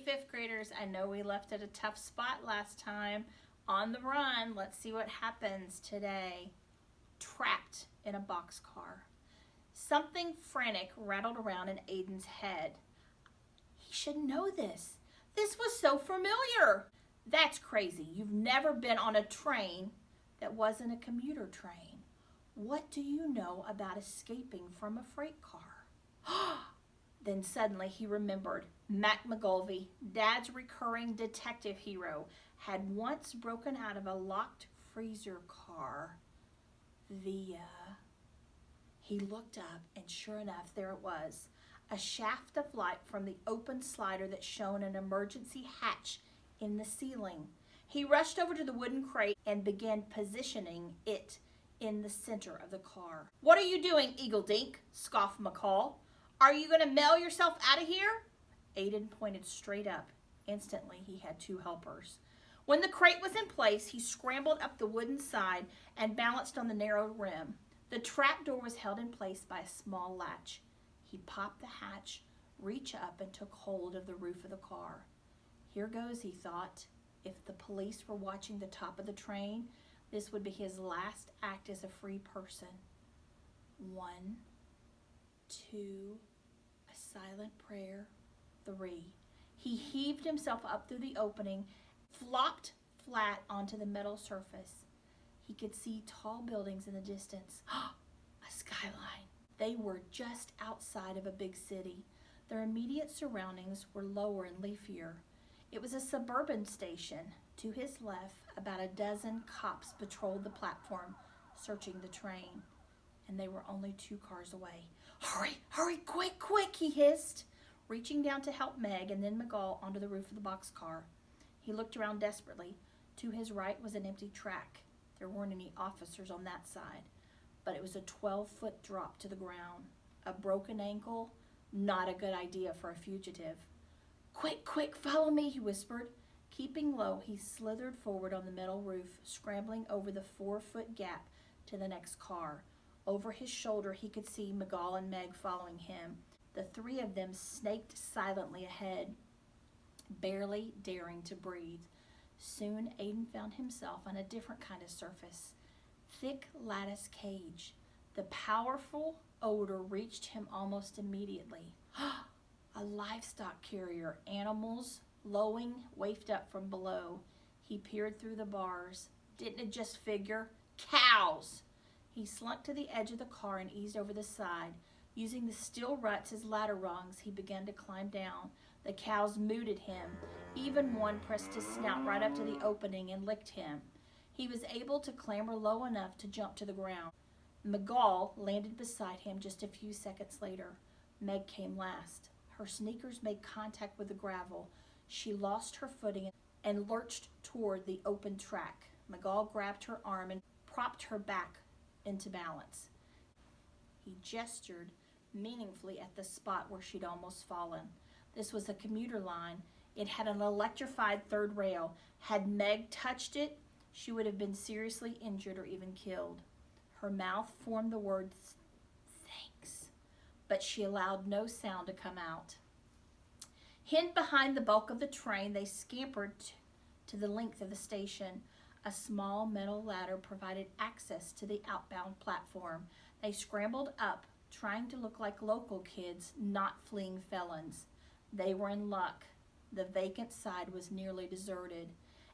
fifth graders, I know we left at a tough spot last time. On the run, let's see what happens today. Trapped in a boxcar. Something frantic rattled around in Aiden's head. He should know this. This was so familiar. That's crazy. You've never been on a train that wasn't a commuter train. What do you know about escaping from a freight car? Then suddenly he remembered. Mac McGolvey, Dad's recurring detective hero, had once broken out of a locked freezer car via... He looked up, and sure enough, there it was. A shaft of light from the open slider that shone an emergency hatch in the ceiling. He rushed over to the wooden crate and began positioning it in the center of the car. "What are you doing, Eagle Dink?" scoffed McCall. "Are you going to mail yourself out of here?" Aiden pointed straight up. Instantly, he had two helpers. When the crate was in place, he scrambled up the wooden side and balanced on the narrow rim. The trap door was held in place by a small latch. He popped the hatch, reached up, and took hold of the roof of the car. Here goes, he thought. If the police were watching the top of the train, this would be his last act as a free person. 1, 2, a silent prayer. 3. He heaved himself up through the opening, flopped flat onto the metal surface. He could see tall buildings in the distance. A skyline. They were just outside of a big city. Their immediate surroundings were lower and leafier. It was a suburban station. To his left, about a dozen cops patrolled the platform, searching the train. And they were only 2 cars away. "Hurry, hurry, quick, quick," he hissed, reaching down to help Meg and then McGall onto the roof of the boxcar. He looked around desperately. To his right was an empty track. There weren't any officers on that side, but it was a 12-foot drop to the ground. A broken ankle, not a good idea for a fugitive. "Quick, quick, follow me," he whispered. Keeping low, he slithered forward on the metal roof, scrambling over the 4-foot gap to the next car. Over his shoulder, he could see McGall and Meg following him. The 3 of them snaked silently ahead, barely daring to breathe. Soon, Aiden found himself on a different kind of surface. Thick lattice cage. The powerful odor reached him almost immediately. A livestock carrier. Animals, lowing, wafted up from below. He peered through the bars. Didn't it just figure? Cows! He slunk to the edge of the car and eased over the side. Using the steel ruts as ladder rungs, he began to climb down. The cows mooted him. Even one pressed his snout right up to the opening and licked him. He was able to clamber low enough to jump to the ground. McGall landed beside him just a few seconds later. Meg came last. Her sneakers made contact with the gravel. She lost her footing and lurched toward the open track. McGall grabbed her arm and propped her back into balance. He gestured meaningfully at the spot where she'd almost fallen. This was a commuter line. It had an electrified third rail. Had Meg touched it, she would have been seriously injured or even killed. Her mouth formed the words, "Thanks," but she allowed no sound to come out. Hidden behind the bulk of the train, they scampered to the length of the station. A small metal ladder provided access to the outbound platform. They scrambled up, trying to look like local kids, not fleeing felons. They were in luck. The vacant side was nearly deserted.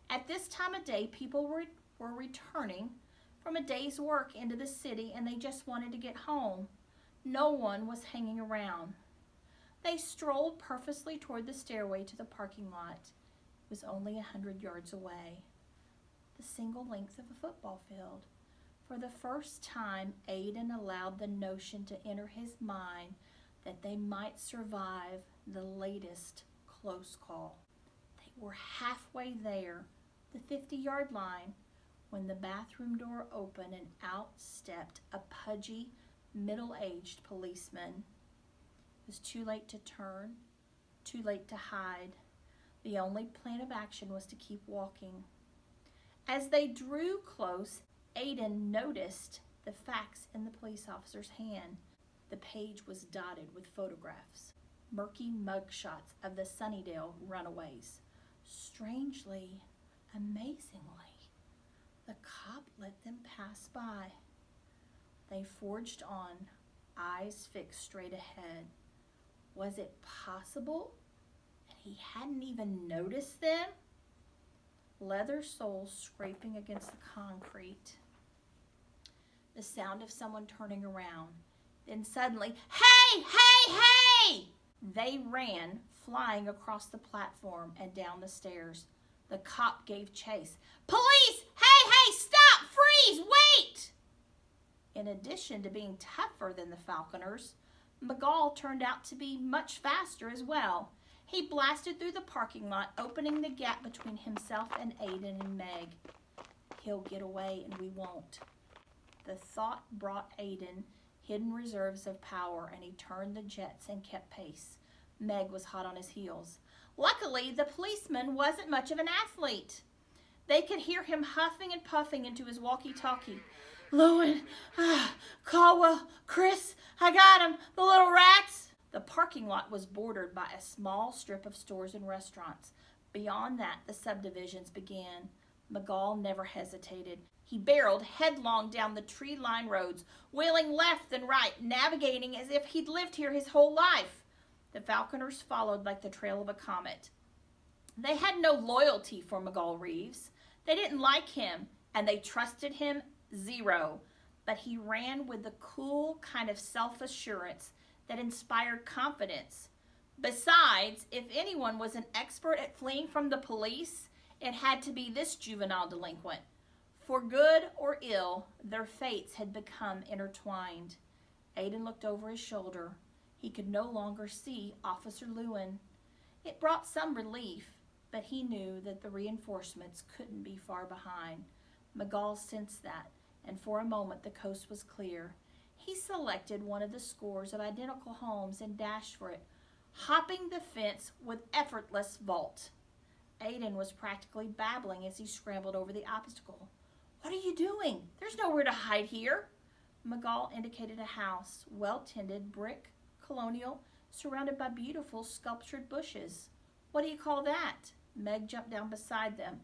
At this time of day, people were returning from a day's work into the city, and they just wanted to get home. No one was hanging around. They strolled purposely toward the stairway to the parking lot. It was only 100 yards away. The single length of a football field. For the first time, Aiden allowed the notion to enter his mind that they might survive the latest close call. They were halfway there, the 50-yard line, when the bathroom door opened and out stepped a pudgy, middle-aged policeman. It was too late to turn, too late to hide. The only plan of action was to keep walking. As they drew close, Aiden noticed the fax in the police officer's hand. The page was dotted with photographs. murky mugshots of the Sunnydale runaways. Strangely, amazingly, the cop let them pass by. They forged on, eyes fixed straight ahead. Was it possible that he hadn't even noticed them? Leather soles scraping against the concrete. The sound of someone turning around. Then suddenly, hey, hey, hey! They ran, flying across the platform and down the stairs. The cop gave chase. Police! Hey, hey, stop! Freeze! Wait! In addition to being tougher than the Falconers, McGall turned out to be much faster as well. He blasted through the parking lot, opening the gap between himself and Aiden and Meg. He'll get away and we won't. The thought brought Aiden hidden reserves of power, and he turned the jets and kept pace. Meg was hot on his heels. Luckily, the policeman wasn't much of an athlete. They could hear him huffing and puffing into his walkie-talkie. Lowen, Caldwell, Chris, I got him, the little rats. The parking lot was bordered by a small strip of stores and restaurants. Beyond that, the subdivisions began. McGall never hesitated. He barreled headlong down the tree-lined roads, wheeling left and right, navigating as if he'd lived here his whole life. The Falconers followed like the trail of a comet. They had no loyalty for McGall Reeves. They didn't like him, and they trusted him zero. But he ran with the cool kind of self-assurance that inspired confidence. Besides, if anyone was an expert at fleeing from the police, it had to be this juvenile delinquent. For good or ill, their fates had become intertwined. Aiden looked over his shoulder. He could no longer see Officer Lewin. It brought some relief, but he knew that the reinforcements couldn't be far behind. McGall sensed that, and for a moment the coast was clear. He selected one of the scores of identical homes and dashed for it, hopping the fence with effortless vault. Aiden was practically babbling as he scrambled over the obstacle. What are you doing? There's nowhere to hide here. McGall indicated a house, well-tended, brick, colonial, surrounded by beautiful sculptured bushes. What do you call that? Meg jumped down beside them.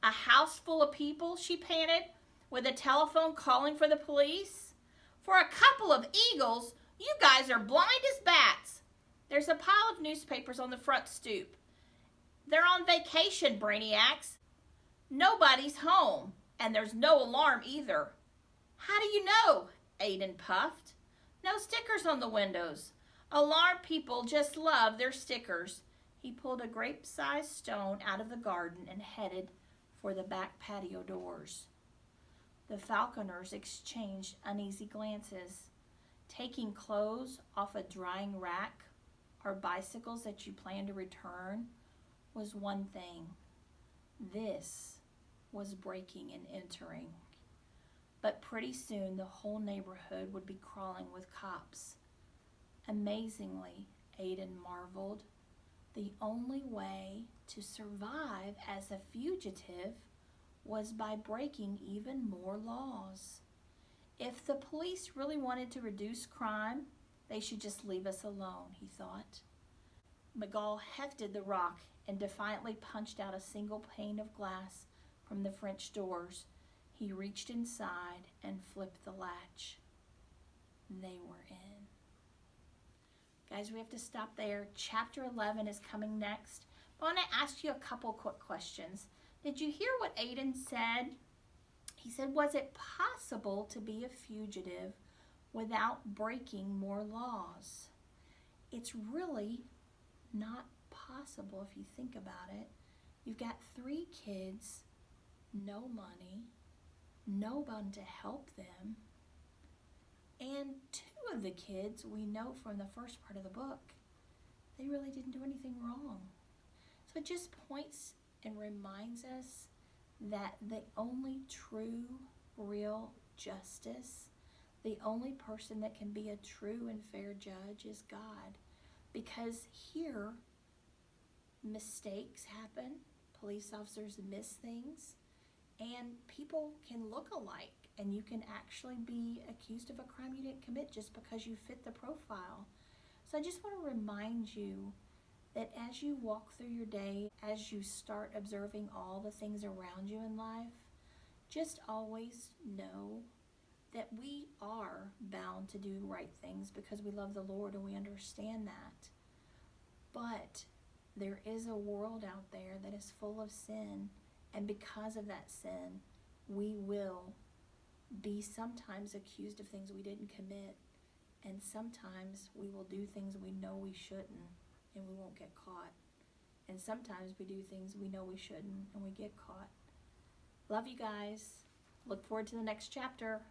A house full of people, she panted, with a telephone calling for the police? For a couple of eagles, you guys are blind as bats. There's a pile of newspapers on the front stoop. They're on vacation, brainiacs. Nobody's home, and there's no alarm either. How do you know? Aiden puffed. No stickers on the windows. Alarm people just love their stickers. He pulled a grape-sized stone out of the garden and headed for the back patio doors. The Falconers exchanged uneasy glances. Taking clothes off a drying rack or bicycles that you plan to return was one thing. This was breaking and entering. But pretty soon the whole neighborhood would be crawling with cops. Amazingly, Aiden marveled, the only way to survive as a fugitive was by breaking even more laws. If the police really wanted to reduce crime, they should just leave us alone, he thought. McGall hefted the rock and defiantly punched out a single pane of glass from the French doors. He reached inside and flipped the latch. They were in. Guys, we have to stop there. Chapter 11 is coming next. I want to ask you a couple quick questions. Did you hear what Aiden said? He said, was it possible to be a fugitive without breaking more laws? It's really not possible if you think about it. You've got 3 kids, no money, no one to help them, and 2 of the kids we know from the first part of the book, they really didn't do anything wrong. So it just points and reminds us that the only true, real justice, the only person that can be a true and fair judge is God. Because here, mistakes happen, police officers miss things, and people can look alike, and you can actually be accused of a crime you didn't commit just because you fit the profile. So I just want to remind you that as you walk through your day, as you start observing all the things around you in life, just always know that we are bound to do right things because we love the Lord and we understand that. But there is a world out there that is full of sin, and because of that sin, we will be sometimes accused of things we didn't commit, and sometimes we will do things we know we shouldn't and we won't get caught. And sometimes we do things we know we shouldn't and we get caught. Love you guys. Look forward to the next chapter.